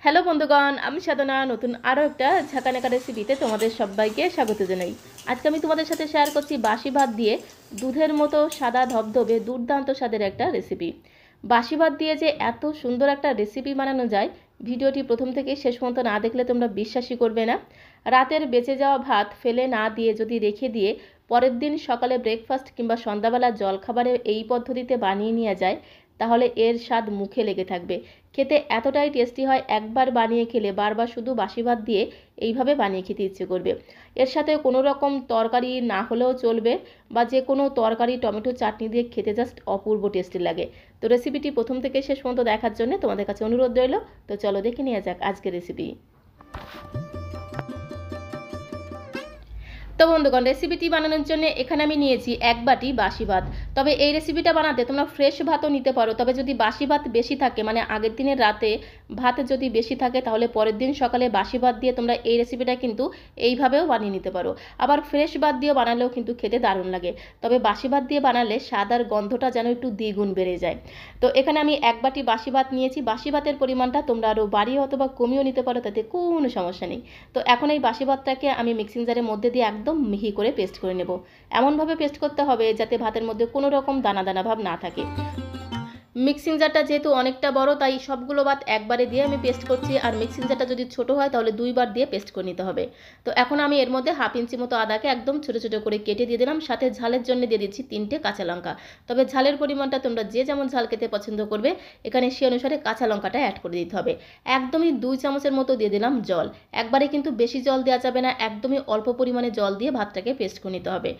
Hello বন্ধুগণ, আমি সাধনা নতুন আরও একটা ঝাঁকানাকা রেসিপিতে তোমাদের সবাইকে স্বাগত জানাই। আজকে আমি তোমাদের সাথে শেয়ার করছি বাসি ভাত দিয়ে দুধের মতো সাদা ধবধবে দুর্দান্ত স্বাদের একটা রেসিপি। বাসি ভাত দিয়ে যে এত সুন্দর একটা রেসিপি বানানো যায়, ভিডিওটি প্রথম থেকে শেষ পর্যন্ত না দেখলে তোমরা বিশ্বাসই করবে না। রাতের বেঁচে যাওয়া ভাত ফেলে না দিয়ে যদি রেখে দিয়ে পরের দিন সকালে ব্রেকফাস্ট কিংবা সন্ধ্যাবেলা জলখাবারে এই পদ্ধতিতে বানিয়ে নেওয়া যায়, তাহলে এর স্বাদ মুখে লেগে থাকবে। খেতে এতটাই টেস্টি হয়, একবার বানিয়ে খেলে বারবার শুধু বাসি ভাত দিয়ে এইভাবে বানিয়ে খেতে ইচ্ছে করবে। এর সাথে কোনো রকম তরকারি না হলেও চলবে, বা যে কোনো তরকারি টমেটো চাটনি দিয়ে খেতে জাস্ট অপূর্ব টেস্টি লাগে। তো রেসিপিটি প্রথম থেকে শেষ পর্যন্ত দেখার জন্য তোমাদের কাছে অনুরোধ রইল। তো চলো দেখে নেওয়া যাক আজকের রেসিপি। তো বন্ধুগণ, রেসিপিটি বানানোর জন্য এখানে আমি নিয়েছি 1 বাটি বাসি ভাত। তবে এই রেসিপিটা বানাতে তোমরা ফ্রেশ ভাতও নিতে পারো, তবে যদি বাসি ভাত বেশি থাকে, মানে আগের দিনের রাতে ভাত যদি বেশি থাকে, তাহলে পরের দিন সকালে বাসি ভাত দিয়ে তোমরা এই রেসিপিটা কিন্তু এইভাবেও বানিয়ে নিতে পারো। আবার ফ্রেশ ভাত দিয়ে বানালেও কিন্তু খেতে দারুণ লাগে, তবে বাসি ভাত দিয়ে বানালে স্বাদ আর গন্ধটা যেন একটু দ্বিগুণ বেড়ে যায়। তো এখানে আমি 1 বাটি বাসি ভাত নিয়েছি। বাসি ভাতের পরিমাণটা তোমরা আরও বাড়িয়ে অথবা কমিয়েও নিতে পারো, তাতে কোনো সমস্যা নেই। তো এখন এই বাসি ভাতটাকে আমি মিক্সিং জারের মধ্যে দিয়ে একদম মিহি করে পেস্ট করে নেব। এমনভাবে পেস্ট করতে হবে যাতে ভাতের মধ্যে কোনো রকম দানা দানা ভাব না থাকে। মিক্সিং জারটা যেহেতু অনেকটা বড়, তাই সবগুলো ভাত একবারে দিয়ে আমি পেস্ট করছি। আর মিক্সিং জারটা যদি ছোট হয় তাহলে 2বার দিয়ে পেস্ট করে নিতে হবে। তো এখন আমি এর মধ্যে 1/2 ইঞ্চি মতো আদাকে একদম ছোটো ছোটো করে কেটে দিয়ে দিলাম। সাথে ঝালের জন্য দিয়ে দিচ্ছি 3টে কাঁচা লঙ্কা। তবে ঝালের পরিমাণটা তোমরা যে যেমন ঝাল খেতে পছন্দ করবে, এখানে সে অনুসারে কাঁচা লঙ্কাটা অ্যাড করে দিতে হবে। একদমই 2 চামচের মতো দিয়ে দিলাম জল। একবারে কিন্তু বেশি জল দেওয়া যাবে না, একদমই অল্প পরিমাণে জল দিয়ে ভাতটাকে পেস্ট করে নিতে হবে।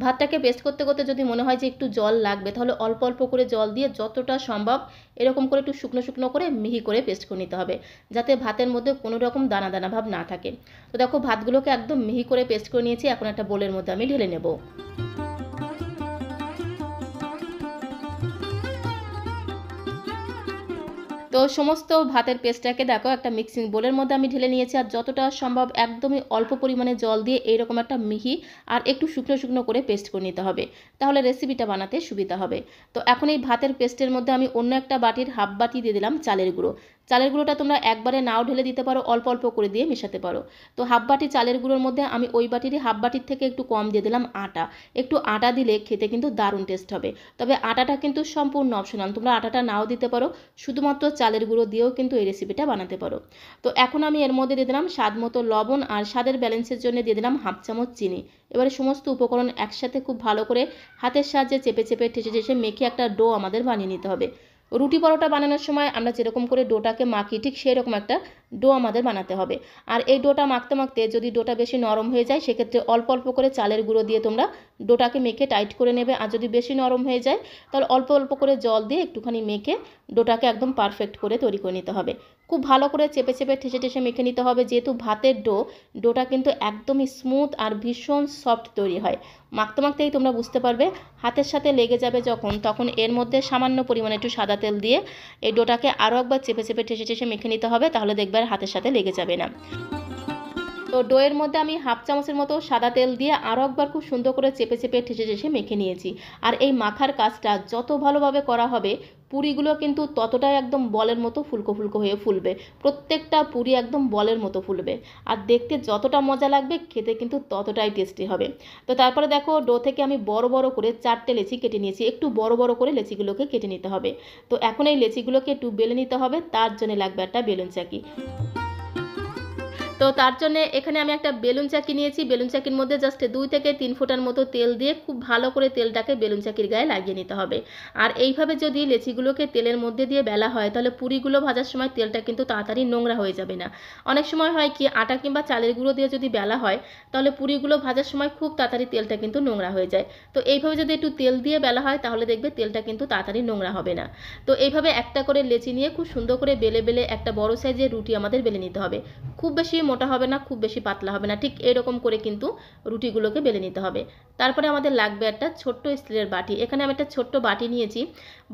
ভাতটাকে পেস্ট করতে করতে যদি মনে হয় যে একটু জল লাগবে, তাহলে অল্প অল্প করে জল দিয়ে যতটা সম্ভব এরকম করে একটু শুকনো শুকনো করে মিহি করে পেস্ট করে নিতে হবে, যাতে ভাতের মধ্যে কোনো রকম দানা দানা ভাব না থাকে। তো দেখো, ভাতগুলোকে একদম মিহি করে পেস্ট করে নিয়েছি। এখন একটা বোলের মধ্যে আমি ঢেলে নেব। তো সমস্ত ভাতের পেস্টটাকে দেখো একটা মিক্সিং বোলের মধ্যে আমি ঢেলে নিয়েছি। আর যতটা সম্ভব একদমই অল্প পরিমাণে জল দিয়ে এইরকম একটা মিহি আর একটু শুকনো শুকনো করে পেস্ট করে নিতে হবে, তাহলে রেসিপিটা বানাতে সুবিধা হবে। তো এখন এই ভাতের পেস্টের মধ্যে আমি অন্য একটা বাটির 1/2 বাটি দিয়ে দিলাম চালের গুঁড়ো। চালের গুঁড়োটা তোমরা একবারে নাও ঢেলে দিতে পারো, অল্প অল্প করে দিয়ে মেশাতে পারো। তো 1/2 বাটি চালের গুঁড়োর মধ্যে আমি ওই বাটিরই 1/2 বাটির থেকে একটু কম দিয়ে দিলাম আটা। একটু আটা দিলে খেতে কিন্তু দারুণ টেস্ট হবে। তবে আটাটা কিন্তু সম্পূর্ণ অপশনাল, তোমরা আটাটা নাও দিতে পারো, শুধুমাত্র চালের গুঁড়ো দিয়েও কিন্তু এই রেসিপিটা বানাতে পারো। তো এখন আমি এর মধ্যে দিয়ে দিলাম স্বাদ মতো লবণ, আর স্বাদের ব্যালেন্সের জন্য দিয়ে দিলাম 1/2 চামচ চিনি। এবারে সমস্ত উপকরণ একসাথে খুব ভালো করে হাতের সাহায্যে চেপে চেপে ঠেসে ঠেসে মেখে একটা ডো আমাদের বানিয়ে নিতে হবে। রুটি পরোটা বানানোর সময় আমরা যেরকম করে ডোটাকে মাখি, ঠিক সেই রকম একটা ডো আমাদের বানাতে হবে। আর এই ডোটা মাখতে মাখতে যদি ডোটা বেশি নরম হয়ে যায়, সেক্ষেত্রে অল্প অল্প করে চালের গুঁড়ো দিয়ে তোমরা ডোটাকে মেখে টাইট করে নেবে। আর যদি বেশি নরম হয়ে যায়, তাহলে অল্প অল্প করে জল দিয়ে একটুখানি মেখে ডোটাকে একদম পারফেক্ট করে তৈরি করে নিতে হবে। খুব ভালো করে চেপে চেপে ঠেসে ঠেসে মেখে নিতে হবে, যেহেতু ভাতের ডোটা কিন্তু একদমই স্মুথ আর ভীষণ সফট তৈরি হয়। মাখতে মাখতেই তোমরা বুঝতে পারবে, হাতের সাথে লেগে যাবে যখন, তখন এর মধ্যে সামান্য পরিমাণে একটু সাদা তেল দিয়ে এই ডোটাকে আরও একবার চেপে চেপে ঠেসে ঠেসে মেখে নিতে হবে, তাহলে দেখবে আর হাতের সাথে লেগে যাবে না। তো ডোয়ের মধ্যে আমি 1/2 চামচের মতো সাদা তেল দিয়ে আরও একবার খুব সুন্দর করে চেপে চেপে ঠেসে ঠেসে মেখে নিয়েছি। আর এই মাখার কাজটা যত ভালোভাবে করা হবে, পুরিগুলো কিন্তু ততটাই একদম বলের মতো ফুলকো ফুলকো হয়ে ফুলবে। প্রত্যেকটা পুরি একদম বলের মতো ফুলবে। আর দেখতে যতটা মজা লাগবে, খেতে কিন্তু ততটাই টেস্টি হবে। তো তারপরে দেখো, ডো থেকে আমি বড় বড় করে 4টে লেচি কেটে নিয়েছি। একটু বড় বড় করে লেচিগুলোকে কেটে নিতে হবে। তো এখন এই লেচিগুলোকে একটু বেলে নিতে হবে, তার জন্য লাগবে একটা বেলুন চাকি। তো তার জন্য এখানে আমি একটা বেলুন চাকি নিয়েছি। বেলুন চাকির মধ্যে জাস্ট 2 থেকে 3 ফোঁটার মতো তেল দিয়ে খুব ভালো করে তেলটাকে বেলুন চাকির গায়ে লাগিয়ে নিতে হবে। আর এইভাবে যদি লেচিগুলোকে তেলের মধ্যে দিয়ে বেলা হয়, তাহলে পুরিগুলো ভাজার সময় তেলটা কিন্তু তাড়াতাড়ি নোংরা হয়ে যাবে না। অনেক সময় হয় কি, আটা কিংবা চালের গুঁড়ো দিয়ে যদি বেলা হয়, তাহলে পুরিগুলো ভাজার সময় খুব তাড়াতাড়ি তেলটা কিন্তু নোংরা হয়ে যায়। তো এইভাবে যদি একটু তেল দিয়ে বেলা হয়, তাহলে দেখবে তেলটা কিন্তু তাড়াতাড়ি নোংরা হবে না। তো এইভাবে একটা করে লেচি নিয়ে খুব সুন্দর করে বেলে বেলে একটা বড় সাইজের রুটি আমাদের বেলে নিতে হবে। খুব বেশি মোটা হবে না, খুব বেশি পাতলা হবে না, ঠিক এরকম করে কিন্তু রুটিগুলোকে বেলে নিতে হবে। তারপরে আমাদের লাগবে একটা ছোট্ট স্টিলের বাটি। এখানে আমি একটা ছোট্ট বাটি নিয়েছি।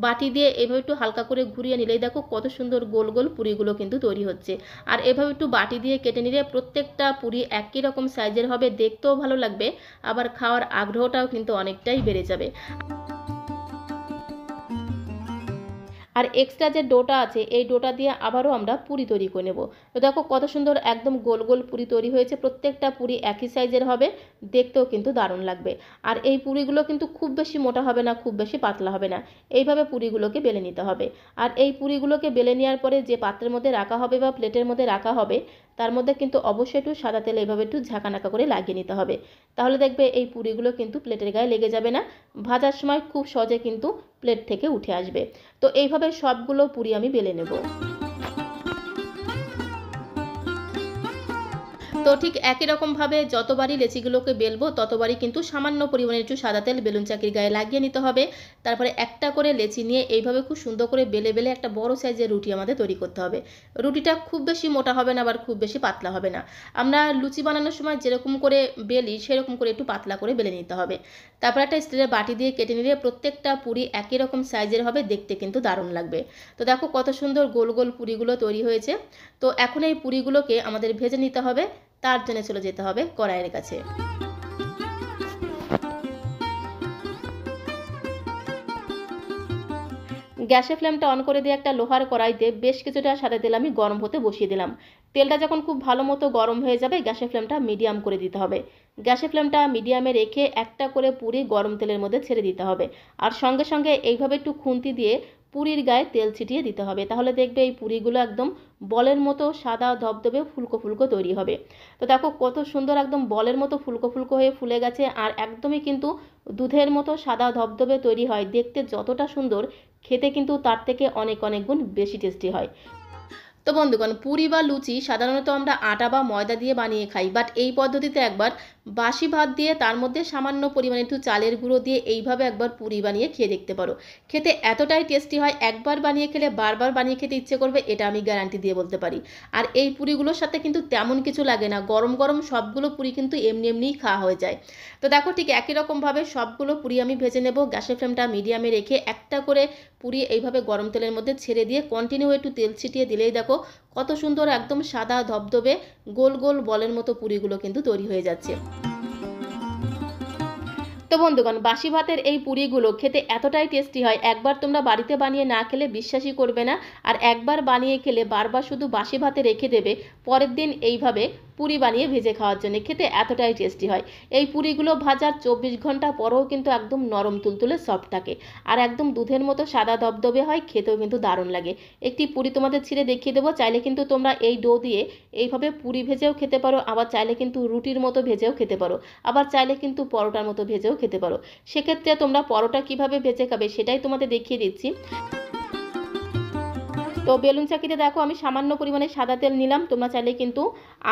বাটি দিয়ে এভাবে একটু হালকা করে ঘুরিয়ে নিলেই দেখো কত সুন্দর গোল গোল পুরিগুলো কিন্তু তৈরি হচ্ছে। আর এভাবে একটু বাটি দিয়ে কেটে নিলে প্রত্যেকটা পুরি একই রকম সাইজের হবে, দেখতেও ভালো লাগবে, আবার খাওয়ার আগ্রহটাও কিন্তু অনেকটাই বেড়ে যাবে। আর এক্সট্রা যে ডোটা আছে এই ডোটা দিয়ে আবারও আমরা পুরি তৈরি করে নেব। তো দেখো কত সুন্দর একদম গোল গোল পুরি তৈরি হয়েছে। প্রত্যেকটা পুরি একই সাইজের হবে, দেখতেও কিন্তু দারুণ লাগবে। আর এই পুরিগুলো কিন্তু খুব বেশি মোটা হবে না, খুব বেশি পাতলা হবে না, এইভাবে পুরিগুলোকে বেলে নিতে হবে। আর এই পুরিগুলোকে বেলে নেওয়ার পরে যে পাত্রের মধ্যে রাখা হবে বা প্লেটের মধ্যে রাখা হবে তার মধ্যে কিন্তু অবশ্যই একটু সাদা তেল এইভাবে একটু ঝাঁকানাকা করে লাগিয়ে নিতে হবে। তাহলে দেখবে এই পুরিগুলো কিন্তু প্লেটের গায়ে লেগে যাবে না, ভাজার সময় খুব সহজে কিন্তু প্লেট থেকে উঠে আসবে। তো এইভাবে সবগুলো পুরি আমি বেলে নেব। তো ঠিক একই রকমভাবে যতবারই লেচিগুলোকে বেলবো ততবারই কিন্তু সামান্য পরিমাণে একটু সাদা তেল বেলুন চাকির গায়ে লাগিয়ে নিতে হবে। তারপরে একটা করে লেচি নিয়ে এইভাবে খুব সুন্দর করে বেলে বেলে একটা বড় সাইজের রুটি আমাদের তৈরি করতে হবে। রুটিটা খুব বেশি মোটা হবে না, আবার খুব বেশি পাতলা হবে না। আমরা লুচি বানানোর সময় যেরকম করে বেলি সেরকম করে একটু পাতলা করে বেলে নিতে হবে। তারপর একটা স্টিলের বাটি দিয়ে কেটে নিলে প্রত্যেকটা পুরি একই রকম সাইজের হবে, দেখতে কিন্তু দারুণ লাগবে। তো দেখো কত সুন্দর গোল গোল পুরিগুলো তৈরি হয়েছে। তো এখন এই পুরিগুলোকে আমাদের ভেজে নিতে হবে। তার জন্য চলে যেতে হবে কড়াইয়ের কাছে। গ্যাসের ফ্লেমটা অন করে দিয়ে একটা লোহার কড়াইতে বেশ কিছুটা সাদা তেল আমি গরম হতে বসিয়ে দিলাম। তেলটা যখন খুব ভালো মতো গরম হয়ে যাবে গ্যাসের ফ্লেমটা মিডিয়াম করে দিতে হবে। গ্যাসের ফ্লেমটা মিডিয়ামে রেখে একটা করে পুরি গরম তেলের মধ্যে ছেড়ে দিতে হবে। আর সঙ্গে সঙ্গে এইভাবে একটু খুন্তি দিয়ে পুরির গায়ে তেল ছিটিয়ে দিতে হবে। তাহলে দেখবে এই পুরিগুলো একদম বলের মতো সাদা ধবধবে ফুলকো ফুলকো তৈরি হবে। তো দেখো কত সুন্দর একদম বলের মতো ফুলকো ফুলকো হয়ে ফুলে গেছে, আর একদমই কিন্তু দুধের মতো সাদা ধবধবে তৈরি হয়। দেখতে যতটা সুন্দর, খেতে কিন্তু তার থেকে অনেক অনেক গুণ বেশি টেস্টি হয়। তো বন্ধুগণ, পুরি বা লুচি সাধারণত আমরা আটা বা ময়দা দিয়ে বানিয়ে খাই, বাট এই পদ্ধতিতে একবার বাসি ভাত দিয়ে তার মধ্যে সামান্য পরিমাণে একটু চালের গুঁড়ো দিয়ে এইভাবে একবার পুরি বানিয়ে খেয়ে দেখতে পারো। খেতে এতটাই টেস্টি হয়, একবার বানিয়ে খেলে বারবার বানিয়ে খেতে ইচ্ছে করবে, এটা আমি গ্যারান্টি দিয়ে বলতে পারি। আর এই পুরিগুলোর সাথে কিন্তু তেমন কিছু লাগে না, গরম গরম সবগুলো পুরি কিন্তু এমনি এমনিই খাওয়া হয়ে যায়। তো দেখো ঠিক একই রকমভাবে সবগুলো পুরি আমি ভেজে নেব। গ্যাসের ফ্লেমটা মিডিয়ামে রেখে একটা করে পুরি এইভাবে গরম তেলের মধ্যে ছেড়ে দিয়ে কন্টিনিউ একটু তেল ছিটিয়ে দিলেই দেখো কত সুন্দর একদম সাদা ধবধবে গোল গোল বলের মতো পুরিগুলো কিন্তু তৈরি হয়ে যাচ্ছে। তো বন্ধুগণ, বাসি ভাতের এই পুরিগুলো খেতে এতটাই টেস্টি হয়, একবার তোমরা বাড়িতে বানিয়ে না খেলে বিশ্বাসই করবে না। আর একবার বানিয়ে খেলে বারবার শুধু বাসি ভাতে রেখে দেবে, পরের দিন এইভাবে পুরি বানিয়ে ভেজে খাওয়ার জন্য। খেতে এতটাই টেস্টি হয়। এই পুরিগুলো ভাজার 24 ঘন্টা পরেও কিন্তু একদম নরম তুলতুলে সফট থাকে, আর একদম দুধের মতো সাদা ধবধবে হয়, খেতেও কিন্তু দারুণ লাগে। একটি পুরি তোমাদের ছিঁড়ে দেখিয়ে দেবো। চাইলে কিন্তু তোমরা এই ডো দিয়ে এইভাবে পুরি ভেজেও খেতে পারো, আবার চাইলে কিন্তু রুটির মতো ভেজেও খেতে পারো, আবার চাইলে কিন্তু পরোটার মতো ভেজেও খেতে পারো। সেক্ষেত্রে তোমরা পরোটা কিভাবে ভেজে খাবে সেটাই তোমাদের দেখিয়ে দিচ্ছি। তো বেলুন চাকিতে দেখো আমি সামান্য পরিমাণে সাদা তেল নিলাম, তোমরা চাইলে কিন্তু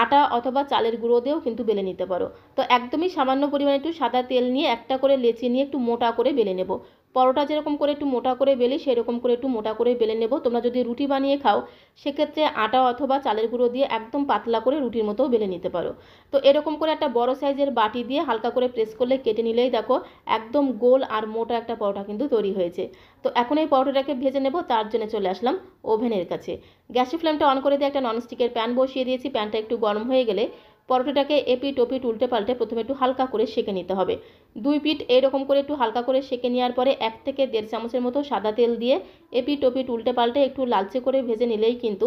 আটা অথবা চালের গুঁড়ো দিয়েও কিন্তু বেলে নিতে পারো। তো একদমই সামান্য পরিমাণে একটু সাদা তেল নিয়ে একটা করে লেচি নিয়ে একটু মোটা করে বেলে নেব। পরোটা যেরকম করে একটু মোটা করে বেলি সেরকম করে একটু মোটা করে বেলে নেব। তোমরা যদি রুটি বানিয়ে খাও সেক্ষেত্রে আটা অথবা চালের গুঁড়ো দিয়ে একদম পাতলা করে রুটির মতো বেলে নিতে পারো। তো এরকম করে একটা বড় সাইজের বাটি দিয়ে হালকা করে প্রেস করলে কেটে নিলেই দেখো একদম গোল আর মোটা একটা পরোটা কিন্তু তৈরি হয়েছে। তো এখন এই পরোটাটাকে ভেজে নেব, তার জন্য চলে আসলাম ওভেনের কাছে। গ্যাসের ফ্লেমটা অন করে দিয়ে একটা ননস্টিকের প্যান বসিয়ে দিয়েছি। প্যানটা একটু গরম হয়ে গেলে পরোটাটাকে এপিট ওপিট উল্টে পাল্টে প্রথমে একটু হালকা করে সেঁকে নিতে হবে। 2 পিঠ এইরকম করে একটু হালকা করে সেঁকে নেওয়ার পরে 1 থেকে 1.5 চামচের মতো সাদা তেল দিয়ে এপিট ওপিট উল্টে পাল্টে একটু লালচে করে ভেজে নিলেই কিন্তু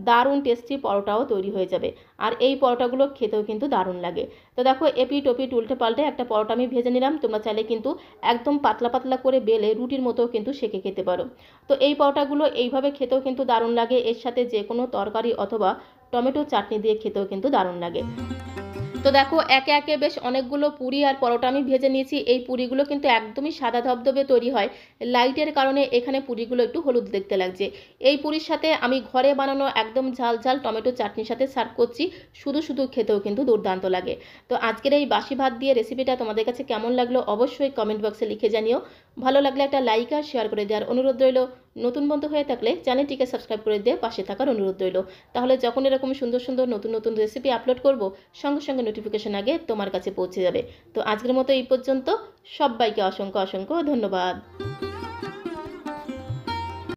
দারুণ টেস্টি পরোটাও তৈরি হয়ে যাবে। আর এই পরোটাগুলো খেতেও কিন্তু দারুণ লাগে। তো দেখো এপিট ওপিট উল্টে পাল্টে একটা পরোটা আমি ভেজে নিলাম। তোমরা চাইলে কিন্তু একদম পাতলা পাতলা করে বেলে রুটির মতো কিন্তু সেঁকে খেতে পারো। তো এই পরোটাগুলো এইভাবে খেতেও কিন্তু দারুণ লাগে, এর সাথে যে কোনো তরকারি অথবা টমেটো চাটনি দিয়ে খেতেও কিন্তু দারুণ লাগে। তো দেখো একে একে বেশ অনেকগুলো পুরি আর পরোটা আমি ভেজে নিয়েছি। এই পুরিগুলো কিন্তু একদমই সাদা ধবধবে তৈরি হয়, লাইটের কারণে এখানে পুরিগুলো একটু হলুদ দেখতে লাগছে। এই পুরির সাথে আমি ঘরে বানানো একদম ঝাল ঝাল টমেটো চাটনির সাথে সার্ভ করছি, শুধু শুধু খেতেও কিন্তু দুর্দান্ত লাগে। তো আজকের এই বাসি ভাত দিয়ে রেসিপিটা তোমাদের কাছে কেমন লাগলো অবশ্যই কমেন্ট বক্সে লিখে জানিও। ভালো লাগলে একটা লাইক আর শেয়ার করে দেওয়ার অনুরোধ রইল। নতুন বন্ধু হয়ে থাকলে চ্যানেলটিকে সাবস্ক্রাইব করে দিয়ে পাশে থাকার অনুরোধ রইল। তাহলে যখন এরকম সুন্দর সুন্দর নতুন নতুন রেসিপি আপলোড করব সঙ্গে সঙ্গে নোটিফিকেশন আগে তোমার কাছে পৌঁছে যাবে। তো আজকের মতো এই পর্যন্ত, সবাইকে অসংখ্য অসংখ্য ধন্যবাদ।